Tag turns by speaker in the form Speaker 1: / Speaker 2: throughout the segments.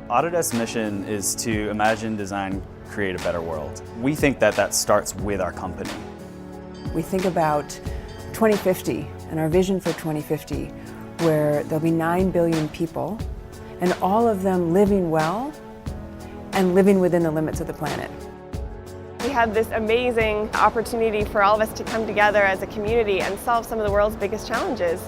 Speaker 1: Autodesk's mission is to imagine, design, create a better world. We think that that starts with our company.
Speaker 2: We think about 2050 and our vision for 2050, where there'll be 9 billion people and all of them living well and living within the limits of the planet.
Speaker 3: We have this amazing opportunity for all of us to come together as a community and solve some of the world's biggest challenges.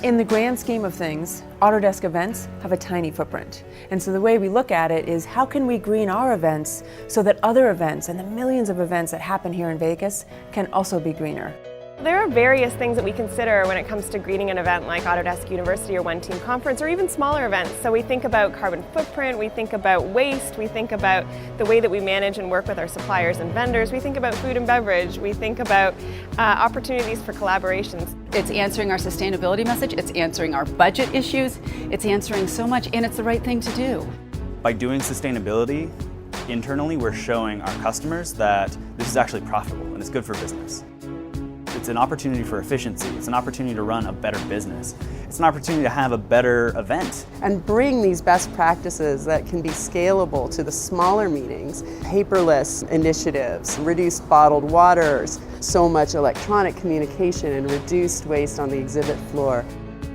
Speaker 2: In the grand scheme of things, Autodesk events have a tiny footprint. And so the way we look at it is, how can we green our events so that other events and the millions of events that happen here in Vegas can also be greener?
Speaker 3: There are various things that we consider when it comes to greening an event like Autodesk University or One Team Conference, or even smaller events. So we think about carbon footprint, we think about waste, we think about the way that we manage and work with our suppliers and vendors, we think about food and beverage, we think about opportunities for collaborations.
Speaker 4: It's answering our sustainability message, it's answering our budget issues, it's answering so much, and it's the right thing to do.
Speaker 1: By doing sustainability, internally we're showing our customers that this is actually profitable and it's good for business. It's an opportunity for efficiency. It's an opportunity to run a better business. It's an opportunity to have a better event.
Speaker 5: And bring these best practices that can be scalable to the smaller meetings. Paperless initiatives, reduced bottled waters, so much electronic communication, and reduced waste on the exhibit floor.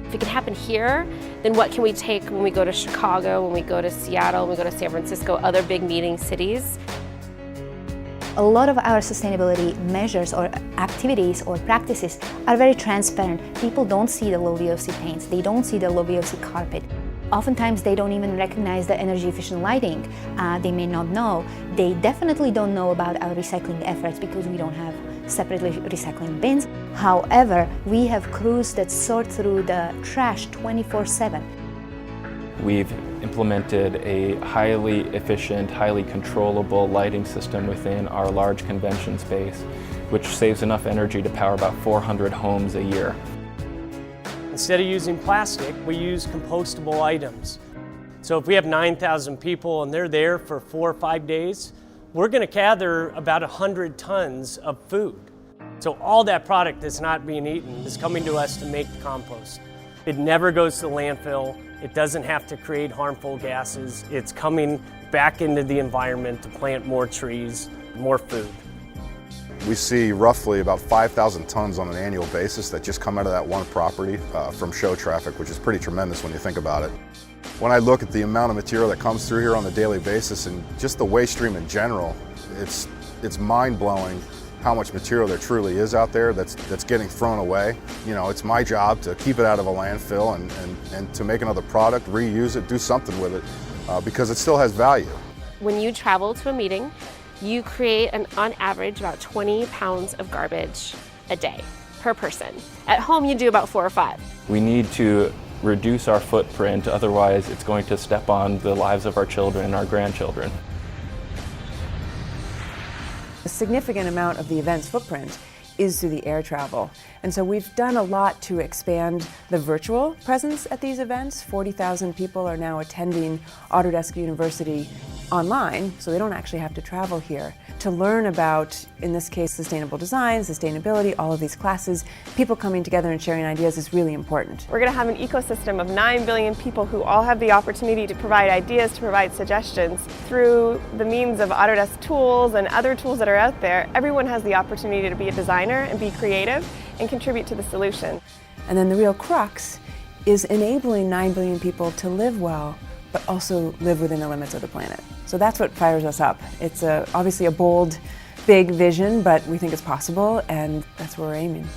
Speaker 6: If it can happen here, then what can we take when we go to Chicago, when we go to Seattle, when we go to San Francisco, other big meeting cities?
Speaker 7: A lot of our sustainability measures or activities or practices are very transparent. People don't see the low VOC paints, they don't see the low VOC carpet. Oftentimes they don't even recognize the energy efficient lighting. They may not know. They definitely don't know about our recycling efforts because we don't have separately recycling bins. However, we have crews that sort through the trash 24/7.
Speaker 8: We've implemented a highly efficient, highly controllable lighting system within our large convention space, which saves enough energy to power about 400 homes a year.
Speaker 9: Instead of using plastic, we use compostable items. So if we have 9,000 people and they're there for 4 or 5 days, we're going to gather about 100 tons of food. So all that product that's not being eaten is coming to us to make compost. It never goes to the landfill. It doesn't have to create harmful gases. It's coming back into the environment to plant more trees, more food.
Speaker 10: We see roughly about 5,000 tons on an annual basis that just come out of that one property from show traffic, which is pretty tremendous when you think about it. When I look at the amount of material that comes through here on a daily basis and just the waste stream in general, it's mind-blowing how much material there truly is out there that's getting thrown away. You know, it's my job to keep it out of a landfill and to make another product, reuse it, do something with it, because it still has value.
Speaker 6: When you travel to a meeting, you create on average about 20 pounds of garbage a day per person. At home you do about 4 or 5.
Speaker 8: We need to reduce our footprint, otherwise it's going to step on the lives of our children and our grandchildren.
Speaker 2: A significant amount of the event's footprint is through the air travel. And so we've done a lot to expand the virtual presence at these events. 40,000 people are now attending Autodesk University online, so they don't actually have to travel here to learn about, in this case, sustainable design, sustainability, all of these classes. People coming together and sharing ideas is really important.
Speaker 3: We're going to have an ecosystem of 9 billion people who all have the opportunity to provide ideas, to provide suggestions. Through the means of Autodesk tools and other tools that are out there, everyone has the opportunity to be a designer and be creative and contribute to the solution.
Speaker 2: And then the real crux is enabling 9 billion people to live well, but also live within the limits of the planet. So that's what fires us up. It's obviously a bold, big vision, but we think it's possible, and that's where we're aiming.